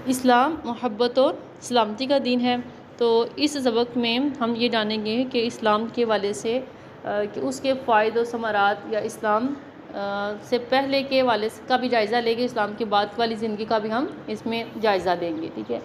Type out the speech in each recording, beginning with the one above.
اسلام محبت اور سلامتی کا دین ہے۔ تو اس سبق میں ہم یہ جانیں گے کہ اسلام کے حوالے سے کہ اس کے فوائد و ثمرات، یا اسلام سے پہلے کے حوالے کا بھی جائزہ لیں گے، اسلام کے بعد والی زندگی کا بھی ہم اس میں جائزہ لیں گے، ٹھیک ہے۔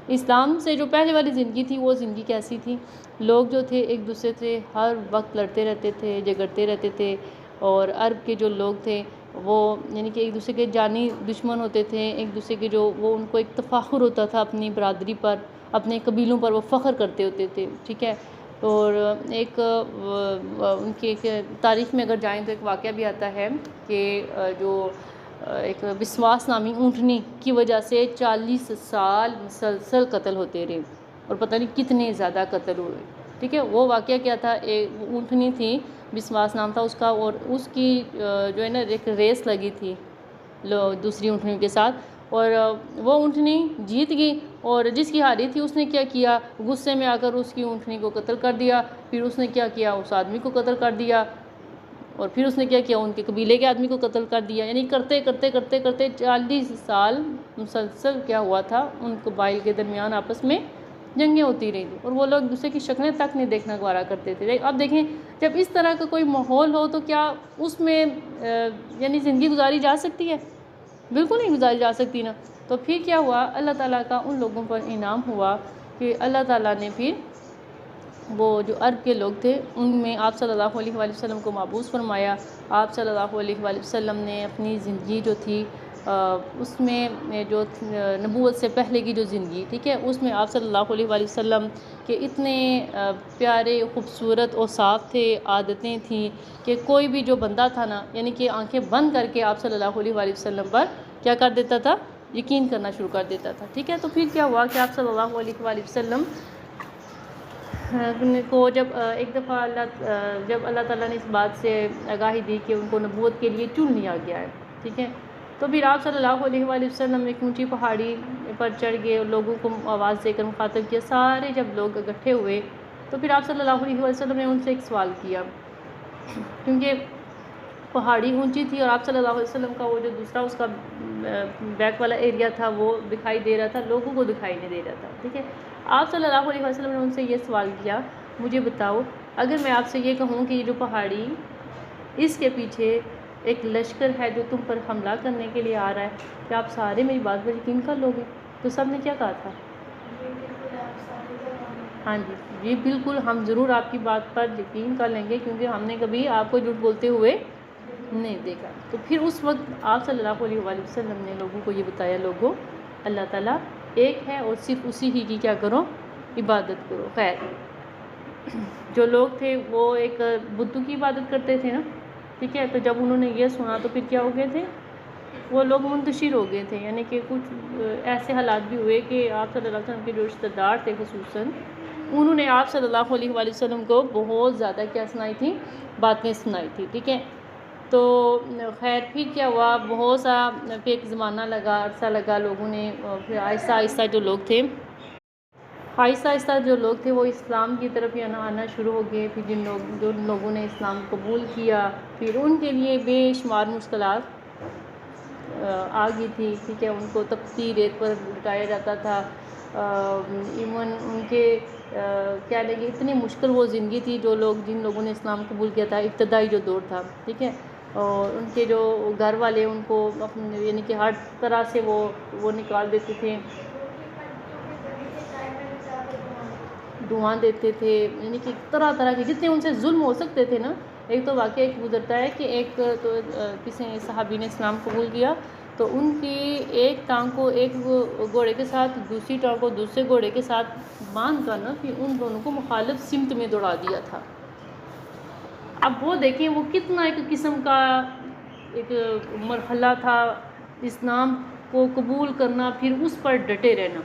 اسلام سے جو پہلے والی زندگی تھی وہ زندگی کیسی تھی؟ لوگ جو تھے ایک دوسرے سے ہر وقت لڑتے رہتے تھے، جھگڑتے رہتے تھے، اور عرب کے جو لوگ تھے وہ یعنی کہ ایک دوسرے کے جانی دشمن ہوتے تھے، ایک دوسرے کے جو وہ ان کو ایک تفاخر ہوتا تھا اپنی برادری پر، اپنے قبیلوں پر وہ فخر کرتے ہوتے تھے، ٹھیک ہے۔ اور ایک ان کی ایک تاریخ میں اگر جائیں تو ایک واقعہ بھی آتا ہے کہ جو ایک بسواس نامی اونٹنی کی وجہ سے 40 سال مسلسل قتل ہوتے رہے، اور پتہ نہیں کتنے زیادہ قتل ہوئے، ٹھیک ہے۔ وہ واقعہ کیا تھا؟ ایک اونٹنی تھی، بسواس نام تھا اس کا، اور اس کی جو ہے نا ایک ریس لگی تھی دوسری اونٹنیوں کے ساتھ، اور وہ اونٹنی جیت گئی، اور جس کی ہاری تھی اس نے کیا کیا؟ غصے میں آ کر اس کی اونٹنی کو قتل کر دیا۔ پھر اس نے کیا کیا؟ اس آدمی کو قتل کر دیا، اور پھر اس نے کیا کیا؟ ان کے قبیلے کے آدمی کو قتل کر دیا۔ یعنی کرتے کرتے کرتے کرتے 40 سال مسلسل کیا ہوا تھا؟ ان قبائل کے درمیان آپس میں جنگیں ہوتی رہی تھیں، اور وہ لوگ دوسرے کی شکلیں تک نہیں دیکھنا گوارا کرتے تھے۔ اب دیکھیں، جب اس طرح کا کوئی ماحول ہو تو کیا اس میں یعنی زندگی گزاری جا سکتی ہے؟ بالکل نہیں گزاری جا سکتی نا۔ تو پھر کیا ہوا؟ اللہ تعالیٰ کا ان لوگوں پر انعام ہوا کہ اللہ تعالیٰ نے پھر وہ جو عرب کے لوگ تھے ان میں آپ صلی اللہ علیہ وآلہ وسلم کو مبعوث فرمایا۔ آپ صلی اللہ علیہ وآلہ وسلم نے اپنی زندگی جو تھی اس میں جو نبوت سے پہلے کی جو زندگی، ٹھیک ہے، اس میں آپ صلی اللہ علیہ وآلہ وسلم کے اتنے پیارے، خوبصورت اور صاف تھے، عادتیں تھیں کہ کوئی بھی جو بندہ تھا نا، یعنی کہ آنکھیں بند کر کے آپ صلی اللہ علیہ وآلہ وسلم پر کیا کر دیتا تھا؟ یقین کرنا شروع کر دیتا تھا، ٹھیک ہے۔ تو پھر کیا ہوا کہ آپ صلی اللہ علیہ وآلہ وسلم کو جب ایک دفعہ جب اللہ تعالیٰ نے اس بات سے آگاہی دی کہ ان کو نبوت کے لیے چن لیا گیا ہے، ٹھیک ہے، تو پھر آپ صلی اللہ علیہ وآلہ وسلم ایک اونچی پہاڑی پر چڑھ گئے اور لوگوں کو آواز دے کر مخاطب کیا۔ سارے جب لوگ اکٹھے ہوئے تو پھر آپ صلی اللہ علیہ وسلم نے ان سے ایک سوال کیا، کیونکہ پہاڑی اونچی تھی اور آپ صلی اللہ علیہ وسلم کا وہ جو دوسرا اس کا بیک والا ایریا تھا وہ دکھائی دے رہا تھا، لوگوں کو دکھائی نہیں دے رہا تھا، ٹھیک ہے۔ آپ صلی اللہ علیہ وسلم نے ان سے یہ سوال کیا، مجھے بتاؤ اگر میں آپ سے یہ کہوں کہ یہ جو پہاڑی، اس کے پیچھے ایک لشکر ہے جو تم پر حملہ کرنے کے لیے آ رہا ہے، کہ آپ سارے میری بات پر یقین کر لو گے؟ تو سب نے کیا کہا تھا؟ ہاں جی، یہ بالکل ہم ضرور آپ کی بات پر یقین کر لیں گے، کیونکہ ہم نے کبھی آپ کو جھوٹ بولتے ہوئے نہیں دیکھا۔ تو پھر اس وقت آپ صلی اللہ علیہ وآلہ وسلم نے لوگوں کو یہ بتایا، لوگوں اللہ تعالیٰ ایک ہے اور صرف اسی ہی کی کیا کرو؟ عبادت کرو۔ خیر، جو لوگ تھے وہ ایک بتوں کی عبادت کرتے تھے نا، ٹھیک ہے، تو جب انہوں نے یہ سنا تو پھر کیا ہو گئے تھے؟ وہ لوگ منتشر ہو گئے تھے، یعنی کہ کچھ ایسے حالات بھی ہوئے کہ آپ صلی اللہ علیہ وسلم کے جو رشتہ دار تھے خصوصاً، انہوں نے آپ صلی اللہ علیہ وآلہ وسلم کو بہت زیادہ کیا سنائی تھی؟ باتیں سنائی تھی، ٹھیک ہے۔ تو خیر پھر کیا ہوا؟ بہت سا پھر ایک زمانہ لگا، عرصہ لگا، لوگوں نے پھر آہستہ آہستہ جو لوگ تھے وہ اسلام کی طرف ہی آنا شروع ہو گئے۔ پھر جن لوگوں نے اسلام قبول کیا، پھر ان کے لیے بے شمار مشکلات آ گئی تھی، ٹھیک ہے، ان کو تپتی ریت پر لٹایا جاتا تھا، ایون ان کے کیا لگے اتنی مشکل وہ زندگی تھی جن لوگوں نے اسلام قبول کیا تھا، ابتدائی جو دور تھا، ٹھیک ہے، اور ان کے جو گھر والے ان کو یعنی کہ ہر طرح سے وہ نکال دیتے تھے، دعائیں دیتے تھے، یعنی کہ طرح طرح کے جتنے ان سے ظلم ہو سکتے تھے نا۔ ایک تو واقعہ ایک گزرتا ہے کہ ایک تو کسی صحابی نے اسلام قبول کیا، تو ان کی ایک ٹانگ کو ایک گھوڑے کے ساتھ، دوسری ٹانگ کو دوسرے گھوڑے کے ساتھ باندھ کر نا پھر ان دونوں کو مخالف سمت میں دوڑا دیا تھا۔ اب وہ دیکھیں وہ کتنا ایک قسم کا ایک مرحلہ تھا، اسلام کو قبول کرنا، پھر اس پر ڈٹے رہنا۔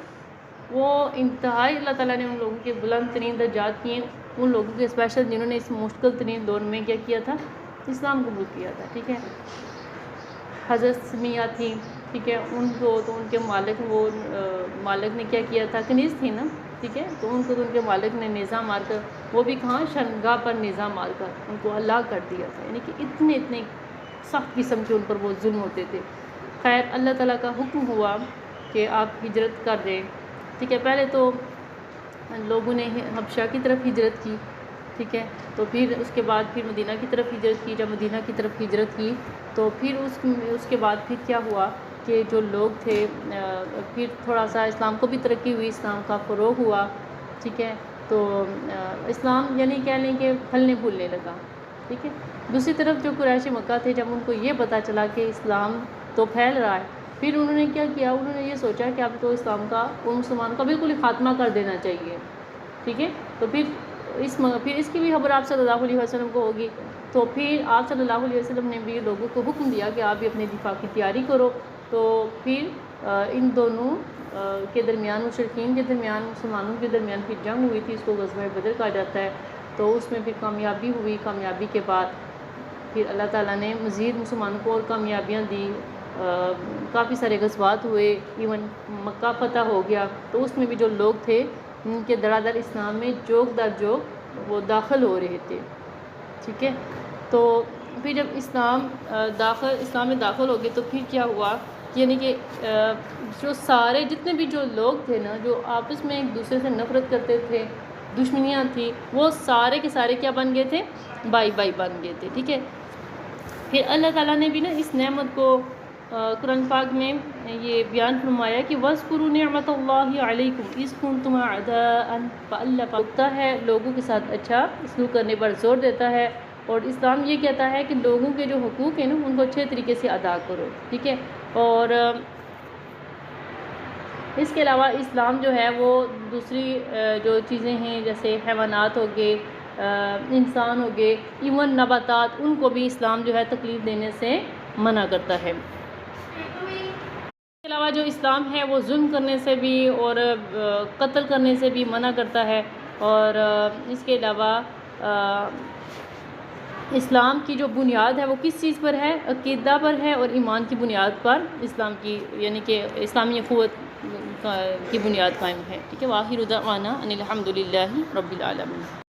وہ انتہائی اللہ تعالیٰ نے ان لوگوں کے بلند ترین درجات کیے، ان لوگوں کے اسپیشل جنہوں نے اس مشکل ترین دور میں کیا کیا تھا؟ اسلام قبول کیا تھا، ٹھیک ہے۔ حضرت سمیہ تھی، ٹھیک ہے، ان کو تو ان کے مالک نے کیا کیا تھا؟ کنیز تھی نا، ٹھیک ہے، تو ان کو تو ان کے مالک نے نیزہ مار کر، وہ بھی کہاں؟ شرمگاہ پر نیزہ مار کر ان کو ہلاک کر دیا تھا، یعنی کہ اتنے سخت قسم کے ان پر وہ ظلم ہوتے تھے۔ خیر اللہ تعالیٰ کا حکم ہوا کہ آپ ہجرت کر دیں، ٹھیک ہے۔ پہلے تو لوگوں نے حبشہ کی طرف ہجرت کی، ٹھیک ہے، تو پھر اس کے بعد پھر مدینہ کی طرف ہجرت کی۔ جب مدینہ کی طرف ہجرت کی تو پھر اس کے بعد پھر کیا ہوا کہ جو لوگ تھے پھر تھوڑا سا اسلام کو بھی ترقی ہوئی، اسلام کا فروغ ہوا، ٹھیک ہے، تو اسلام یعنی کہہ لیں کہ پھلنے پھولنے لگا، ٹھیک ہے۔ دوسری طرف جو قریش مکہ تھے، جب ان کو یہ پتہ چلا کہ اسلام تو پھیل رہا ہے، پھر انہوں نے کیا کیا، انہوں نے یہ سوچا کہ اب تو اسلام کا ان مسلمانوں کا بالکل ہی خاتمہ کر دینا چاہیے، ٹھیک ہے۔ تو پھر اس کی بھی خبر آپ صلی اللہ علیہ وسلم کو ہوگی، تو پھر آپ صلی اللہ علیہ وسلم نے بھی لوگوں کو حکم دیا کہ آپ بھی اپنے دفاع کی تیاری کرو۔ تو پھر ان دونوں کے درمیان، مشرکین کے درمیان، مسلمانوں کے درمیان پھر جنگ ہوئی تھی، اس کو غزوہ بدر کہا جاتا ہے۔ تو اس میں پھر کامیابی ہوئی، کامیابی کے بعد پھر اللہ تعالیٰ نے مزید مسلمانوں کو اور کامیابیاں دی، کافی سارے غزوات ہوئے، ایون مکہ فتح ہو گیا۔ تو اس میں بھی جو لوگ تھے ان کے دڑا دڑ اسلام میں جوگ در جوگ وہ داخل ہو رہے تھے، ٹھیک ہے۔ تو پھر جب اسلام میں داخل ہو گئے تو پھر کیا ہوا، یعنی کہ جو سارے جتنے بھی جو لوگ تھے نا، جو آپس میں ایک دوسرے سے نفرت کرتے تھے، دشمنیاں تھیں، وہ سارے کے سارے کیا بن گئے تھے، بھائی بھائی بن گئے تھے، ٹھیک ہے۔ پھر اللہ تعالیٰ نے بھی نا اس نعمت کو قرآن پاک میں یہ بیان فرمایا کہ وَاذْكُرُوا نِعْمَةَ اللَّهِ عَلَيْكُمْ إِذْ كُنْتُمْ أَعْدَاءً فَأَلَّفَ ہوتا ہے، لوگوں کے ساتھ اچھا سلوک کرنے پر زور دیتا ہے، اور اسلام یہ کہتا ہے کہ لوگوں کے جو حقوق ہیں نا ان کو اچھے طریقے سے ادا کرو، ٹھیک ہے۔ اور اس کے علاوہ اسلام جو ہے وہ دوسری جو چیزیں ہیں جیسے حیوانات ہو گئے، انسان ہو گئے، ایون نباتات، ان کو بھی اسلام جو ہے تکلیف دینے سے منع کرتا ہے۔ اس کے علاوہ جو اسلام ہے وہ ظلم کرنے سے بھی اور قتل کرنے سے بھی منع کرتا ہے، اور اس کے علاوہ اسلام کی جو بنیاد ہے وہ کس چیز پر ہے، عقیدہ پر ہے اور ایمان کی بنیاد پر اسلام کی یعنی کہ اسلامی اخوت کی بنیاد قائم ہے، ٹھیک ہے۔ وآخر دعوانا ان الحمد للہ رب العالمین۔